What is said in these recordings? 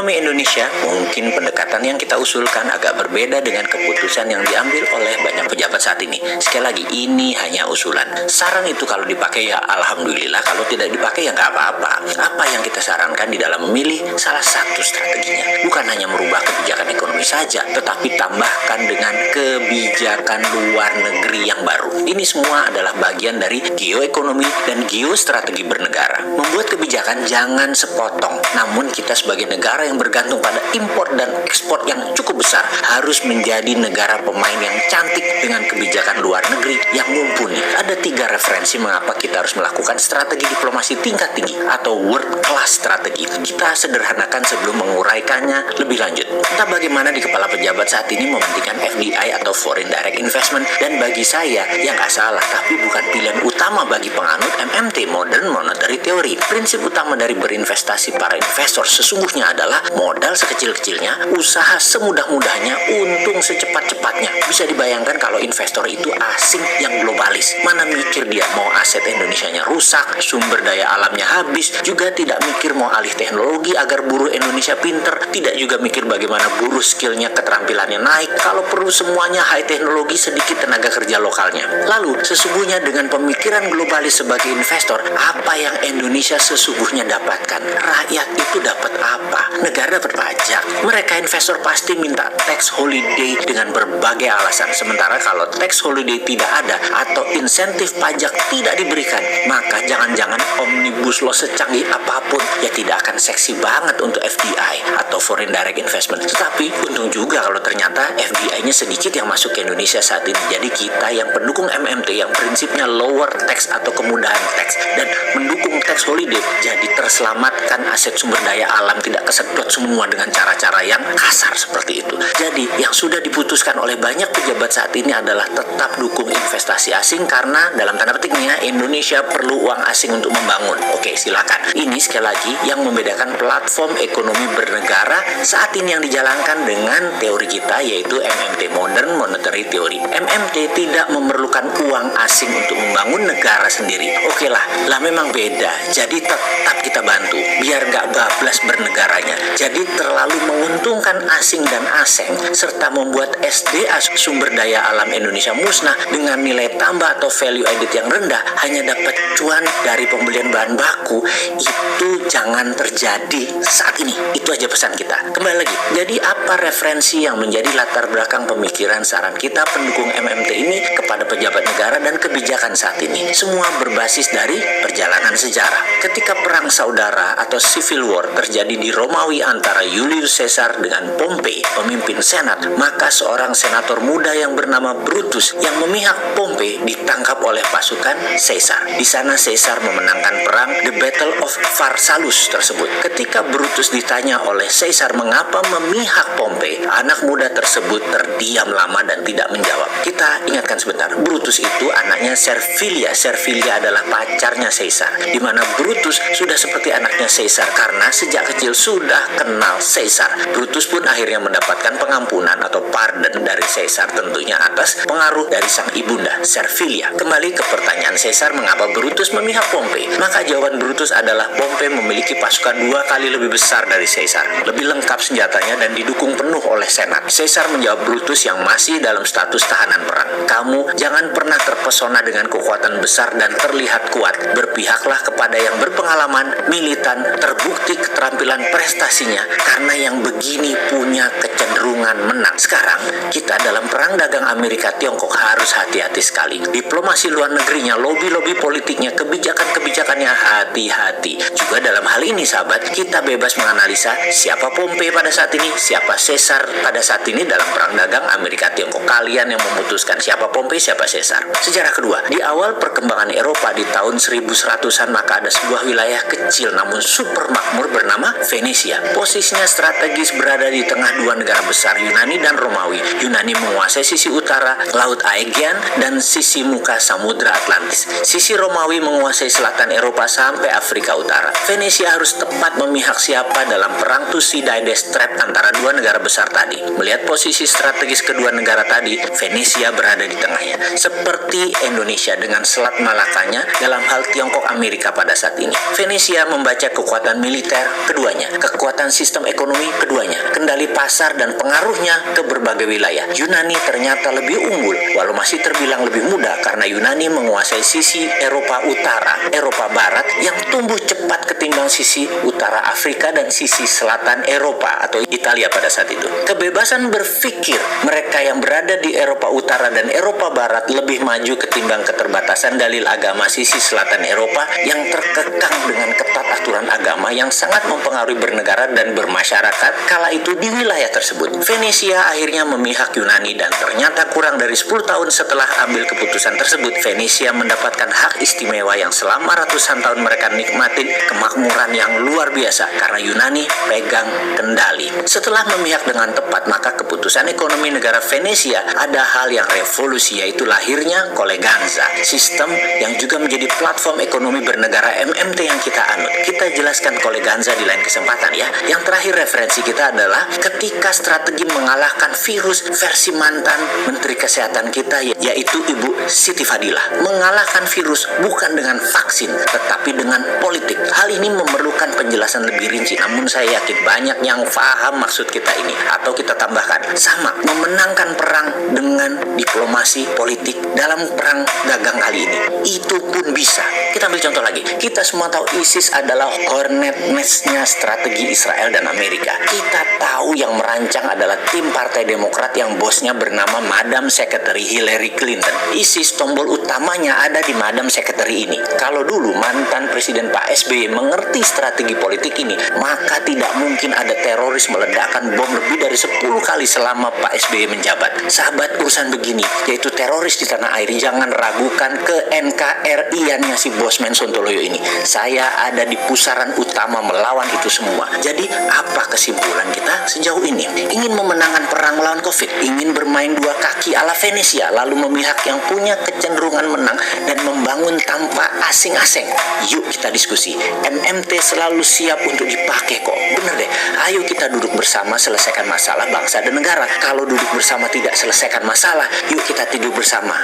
ekonomi Indonesia, mungkin pendekatan yang kita usulkan agak berbeda dengan keputusan yang diambil oleh banyak pejabat saat ini. Sekali lagi, ini hanya usulan. Saran itu kalau dipakai ya alhamdulillah, kalau tidak dipakai ya nggak apa-apa. Apa yang kita sarankan di dalam memilih salah satu strateginya, bukan hanya merubah kebijakan ekonomi saja, tetapi tambahkan dengan kebijakan luar negeri yang baru. Ini semua adalah bagian dari geoekonomi dan geostrategi bernegara. Membuat kebijakan jangan sepotong, namun kita sebagai negara yang bergantung pada impor dan ekspor yang cukup besar harus menjadi negara pemain yang cantik dengan kebijakan luar negeri yang mumpuni. Ada 3 referensi mengapa kita harus melakukan strategi diplomasi tingkat tinggi atau world class strategi. Kita sederhanakan sebelum menguraikannya lebih lanjut. Entah bagaimana di kepala pejabat saat ini mementingkan FDI atau Foreign Direct Investment, dan bagi saya ya nggak salah, tapi bukan pilihan utama bagi penganut MMT, Modern Monetary Theory. Prinsip utama dari berinvestasi para investor sesungguhnya adalah modal sekecil-kecilnya, usaha semudah-mudahnya, untung secepat-cepatnya. Bisa dibayangkan kalau investor itu asing yang globalis. Mana mikir dia mau aset Indonesianya rusak, sumber daya alamnya habis, juga tidak mikir mau alih teknologi agar buruh Indonesia pinter, tidak juga mikir bagaimana buruh skillnya, keterampilannya naik. Kalau perlu semuanya high teknologi, sedikit tenaga kerja lokalnya. Lalu, sesungguhnya dengan pemikiran globalis sebagai investor, apa yang Indonesia sesungguhnya dapatkan? Rakyat itu dapat apa? Negara dapat pajak. Mereka investor pasti minta tax holiday dengan berbagai alasan. Sementara kalau tax holiday tidak ada atau insentif pajak tidak diberikan, maka jangan-jangan omnibus law secanggih apapun ya tidak akan seksi banget untuk FDI atau Foreign Direct Investment. Tetapi untung juga kalau ternyata FDI-nya sedikit yang masuk ke Indonesia saat ini. Jadi kita yang pendukung MMT yang prinsipnya lower tax atau kemudahan tax dan mendukung tax holiday, jadi terselamatkan aset sumber daya alam tidak kesedot semua dengan cara-cara yang kasar seperti itu. Jadi yang sudah diputuskan oleh banyak pejabat saat ini adalah tetap dukung investasi asing karena dalam tanda petiknya Indonesia perlu uang asing untuk membangun. Oke, silakan. Ini sekali lagi yang membedakan platform ekonomi bernegara saat ini yang dijalankan dengan teori kita, yaitu MMT, Modern Monetary Theory. MMT tidak memerlukan uang asing untuk membangun negara sendiri. Oke lah memang beda. Jadi tetap kita bantu biar nggak bablas bernegaranya. Jadi terlalu menguntungkan asing dan asing serta membuat SDA sumber daya alam Indonesia musnah dengan nilai tambah atau value added yang rendah, hanya dapat cuan dari pembelian bahan baku, itu jangan terjadi saat ini. Itu aja pesan kita. Kembali lagi, jadi apa referensi yang menjadi latar belakang pemikiran saran kita pendukung MMT ini kepada pejabat negara dan kebijakan saat ini? Semua berbasis dari perjalanan sejarah. Ketika perang saudara atau civil war terjadi di Romawi antara Julius Caesar dengan Pompei, pemimpin senat, maka seorang senator muda yang bernama Brutus yang memihak Pompei ditangkap oleh pasukan Caesar. Di sana Caesar memenangkan perang The Battle of Pharsalus tersebut. Ketika Brutus ditanya oleh Caesar mengapa memihak Pompei, anak muda tersebut terdiam lama dan tidak menjawab. Kita ingatkan sebentar, Brutus itu anaknya Servilia. Servilia adalah pacarnya Caesar, di mana Brutus sudah seperti anaknya Caesar karena sejak kecil sudah kenal Caesar. Brutus pun akhirnya mendapatkan pengampunan atau pardon dari Caesar, tentunya atas pengaruh dari sang ibunda Servilia. Kembali ke pertanyaan Caesar mengapa Brutus memihak Pompei, maka jawaban Brutus adalah Pompei memiliki pasukan 2 kali lebih besar dari Caesar, lebih lengkap senjatanya dan didukung penuh oleh senat. Caesar menjawab Brutus yang masih dalam status tahanan perang, kamu jangan pernah terpesona dengan kekuatan besar dan terlihat kuat. Berpihaklah kepada yang berpengalaman, militan, terbukti keterampilan prestasinya, karena yang begini punya kecenderungan menang. Sekarang kita dalam perang dagang Amerika Tiongkok harus hati-hati sekali. Diplomasi luar negerinya, lobby-lobby politiknya, kebijakan-kebijakannya hati-hati. Juga dalam hal ini sahabat, kita bebas menganalisa siapa Pompei pada saat ini, siapa Caesar pada saat ini dalam perang dagang Amerika Tiongkok. Kalian yang memutuskan siapa Pompei, siapa Caesar. Sejarah kedua, di awal perkembangan Eropa di tahun 1100-an maka ada sebuah wilayah kecil namun super makmur bernama Venesia. Posisinya strategis berada di tengah 2 negara besar, Yunani dan Romawi. Yunani menguasai sisi utara Laut Aegean dan sisi muka Samudra Atlantis. Sisi Romawi menguasai selatan Eropa sampai Afrika Utara. Venesia harus tepat memihak siapa dalam perang Thucydides Trap antara 2 negara besar tadi. Melihat posisi strategis kedua negara tadi, tadi, Venesia berada di tengahnya. Seperti Indonesia dengan Selat Malakanya dalam hal Tiongkok Amerika pada saat ini. Venesia membaca kekuatan militer keduanya, kekuatan sistem ekonomi keduanya, kendali pasar dan pengaruhnya ke berbagai wilayah. Yunani ternyata lebih unggul, walau masih terbilang lebih mudah karena Yunani menguasai sisi Eropa Utara, Eropa Barat yang tumbuh cepat ketimbang sisi utara Afrika dan sisi selatan Eropa atau Italia pada saat itu. Kebebasan berpikir mereka yang berada di Eropa Utara dan Eropa Barat lebih maju ketimbang keterbatasan dalil agama sisi selatan Eropa yang terkekang dengan ketat aturan agama yang sangat mempengaruhi bernegara dan bermasyarakat kala itu di wilayah tersebut. Venesia akhirnya memihak Yunani dan ternyata kurang dari 10 tahun setelah ambil keputusan tersebut, Venesia mendapatkan hak istimewa yang selama ratusan tahun mereka nikmatin kemakmuran yang luar biasa karena Yunani pegang kendali. Setelah memihak dengan tepat, maka keputusan ekonomi negara Venesia ada hal yang revolusi, yaitu lahirnya Koleganza, sistem yang juga menjadi platform ekonomi bernegara MMT yang kita anut. Kita jelaskan Koleganza di lain kesempatan ya. Yang terakhir referensi kita adalah ketika strategi mengalahkan virus versi mantan Menteri Kesehatan kita, yaitu Ibu Siti Fadilah. Mengalahkan virus bukan dengan vaksin, tetapi dengan politik. Hal ini memerlukan penjelasan lebih rinci, namun saya yakin banyak yang paham maksud kita ini. Atau kita tambahkan, sama, memenangkan perang dengan diplomasi politik dalam perang dagang kali ini. Itu pun bisa. Kita ambil contoh lagi. Kita semua tahu ISIS adalah hornet nest-nya strategi Israel dan Amerika. Kita tahu yang merancang adalah tim Partai Demokrat yang bosnya bernama Madam Secretary Hillary Clinton. ISIS tombol utamanya ada di Madam Secretary ini. Kalau dulu mantan Presiden Pak SBY mengerti strategi politik ini, maka tidak mungkin ada teroris meledakkan bom lebih dari 10 kali selama Pak SBY menjabat. Sahabat, urusan begini, yaitu teroris di tanah air, jangan ragukan ke NKRI-annya si Bosman Sontoloyo ini. Saya ada di pusaran utama melawan itu semua. Jadi, apa kesimpulan kita sejauh ini? Ingin memenangkan perang melawan COVID, ingin bermain dua kaki ala Venesia, lalu memihak yang punya kecenderungan menang dan membangun tanpa asing-asing. Yuk kita diskusi. MMT selalu siap untuk dipakai kok. Bener deh. Ayo kita duduk bersama selesaikan masalah bangsa dan negara. Kalau duduk bersama tidak selesaikan masalah, yuk kita tidur bersama.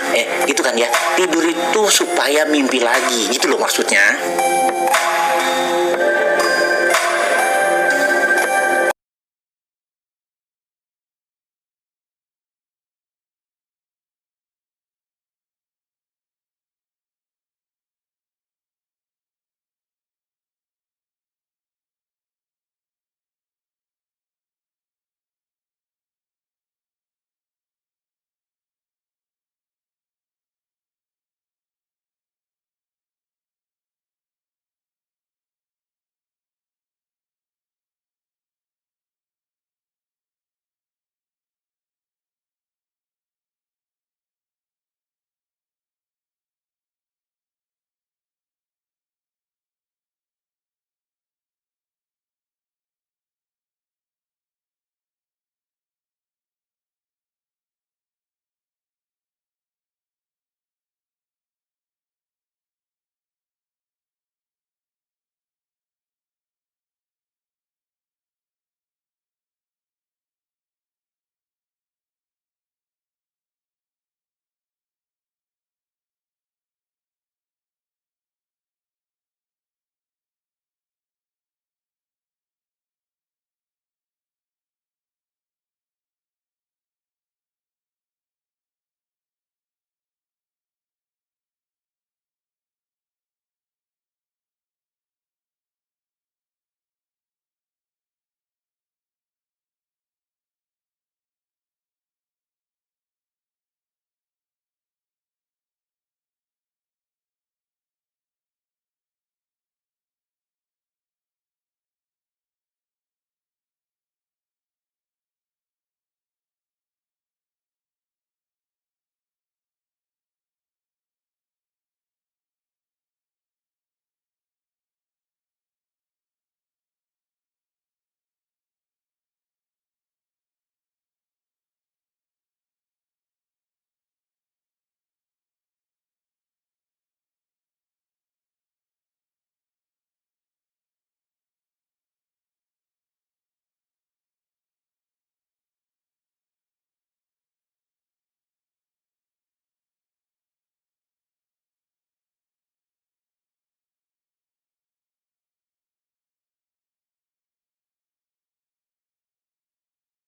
Gitu kan ya. Tidur itu supaya mimpi lagi. Gitu loh maksudnya.